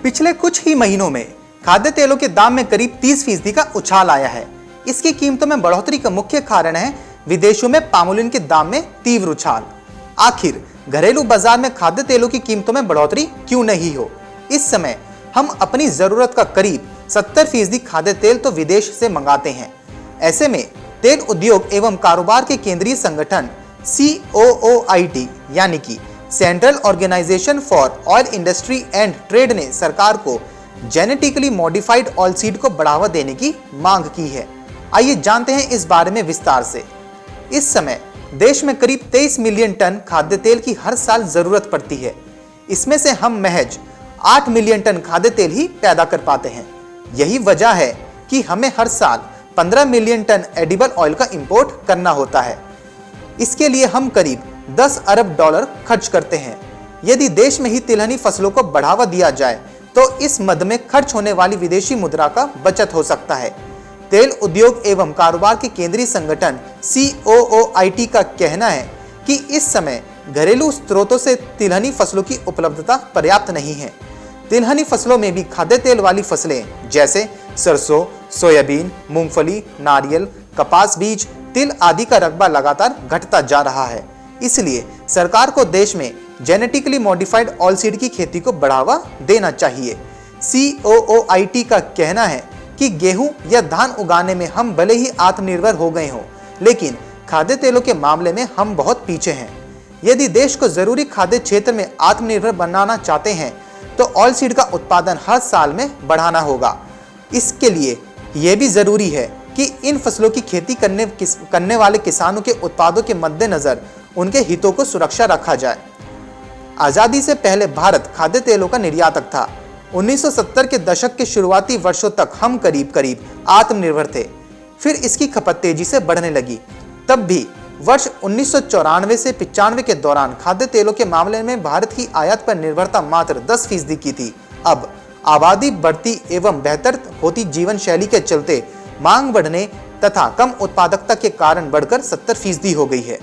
पिछले कुछ ही महीनों में खाद्य तेलों के दाम में करीब 30% का उछाल आया है। इसकी कीमतों में बढ़ोतरी का मुख्य कारण है विदेशों में पामोलिन के दाम में तीव्र उछाल। आखिर घरेलू बाजार में खाद्य तेलों की कीमतों में बढ़ोतरी क्यों नहीं हो? इस समय हम अपनी जरूरत का करीब 70% खाद्य तेल तो विदेश से मंगाते हैं। ऐसे में तेल उद्योग एवं कारोबार के केंद्रीय संगठन COOIT यानी कि central organisation for oil industry and trade ने सरकार को जेनेटिकली मॉडिफाइड ऑयलसीड को बढ़ावा देने की मांग की है। आइए जानते हैं इस बारे में विस्तार से। इस समय देश में करीब 23 मिलियन टन खाद्य तेल की हर साल जरूरत पड़ती है। इसमें से हम महज 8 मिलियन टन खाद्य तेल ही पैदा कर पाते हैं। यही वजह है कि हमें हर साल 15 मिलियन टन एडिबल ऑयल का इंपोर्ट करना होता है। इसके लिए हम करीब 10 अरब डॉलर खर्च करते हैं। यदि देश में ही तिलहनी फसलों को बढ़ावा दिया जाए तो इस मद में खर्च होने वाली विदेशी मुद्रा का बचत हो सकता है। तेल उद्योग एवं कारोबार के केंद्रीय संगठन COOIT का कहना है कि इस समय घरेलू स्रोतों से तिलहनी फसलों की उपलब्धता पर्याप्त नहीं है। तिलहनी फसलों में भी खाद्य तेल वाली फसलें जैसे सरसों, सोयाबीन, मूंगफली, नारियल, कपास बीज, तिल आदि का रकबा लगातार घटता जा रहा है। इसलिए सरकार को देश में जेनेटिकली मॉडिफाइड ऑयलसीड की खेती को बढ़ावा देना चाहिए। COOIT का कहना है कि गेहूं या धान उगाने में हम भले ही आत्मनिर्भर हो गए हों, लेकिन खाद्य तेलों के मामले में हम बहुत पीछे हैं। यदि देश को जरूरी खाद्य क्षेत्र में आत्मनिर्भर बनाना चाहते हैं तो ऑयलसीड का उत्पादन हर साल में बढ़ाना होगा। इसके लिए यह भी जरूरी है कि इन फसलों की खेती करने वाले किसानों के उत्पादों के मद्देनजर उनके हितों को सुरक्षा रखा जाए। आजादी से पहले भारत खाद्य तेलों का निर्यातक था। 1970 के दशक के शुरुआती वर्षों तक हम करीब आत्मनिर्भर थे। फिर इसकी खपत तेजी से बढ़ने लगी। तब भी वर्ष 1994 से 95 के दौरान खाद्य तेलों के मामले में भारत की आयात पर निर्भरता मात्र 10% की थी। अब आबादी बढ़ती एवं बेहतर होती जीवन शैली के चलते मांग बढ़ने तथा कम उत्पादकता के कारण बढ़कर 70% हो गई है।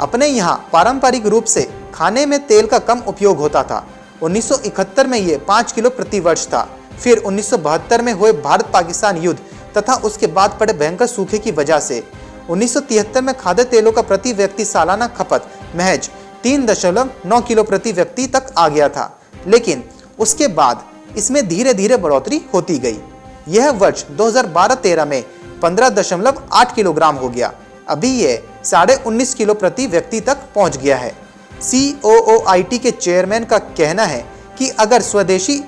अपने यहाँ पारंपरिक रूप से खाने में तेल का कम उपयोग होता था। 1971 में ये 5 किलो प्रति वर्ष था। फिर 1972 में हुए भारत पाकिस्तान युद्ध तथा उसके बाद पड़े भयंकर सूखे की वजह से 1973 में खाद्य तेलों का प्रति व्यक्ति सालाना खपत महज 3.9 किलो प्रति व्यक्ति तक आ गया था। लेकिन उसके बाद इसमें धीरे धीरे बढ़ोतरी होती गई। यह वर्ष 2012-13 में 15.8 किलोग्राम हो गया। अभी यह 19.5 किलो प्रति व्यक्ति तक पहुंच गया है। COOIT के चेयरमैन का कहना है कि अगर स्वदेशी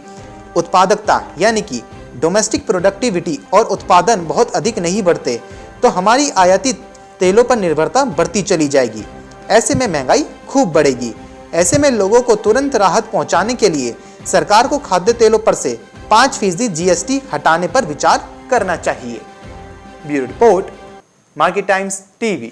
उत्पादकता यानी कि डोमेस्टिक प्रोडक्टिविटी और उत्पादन बहुत अधिक नहीं बढ़ते तो हमारी आयाती तेलों पर निर्भरता बढ़ती चली जाएगी। ऐसे में महंगाई खूब बढ़ेगी। ऐसे में लोगों को तुरंत राहत पहुंचाने के लिए सरकार को खाद्य तेलों पर से 5% GST हटाने पर विचार करना चाहिए। Bureau report, market times TV।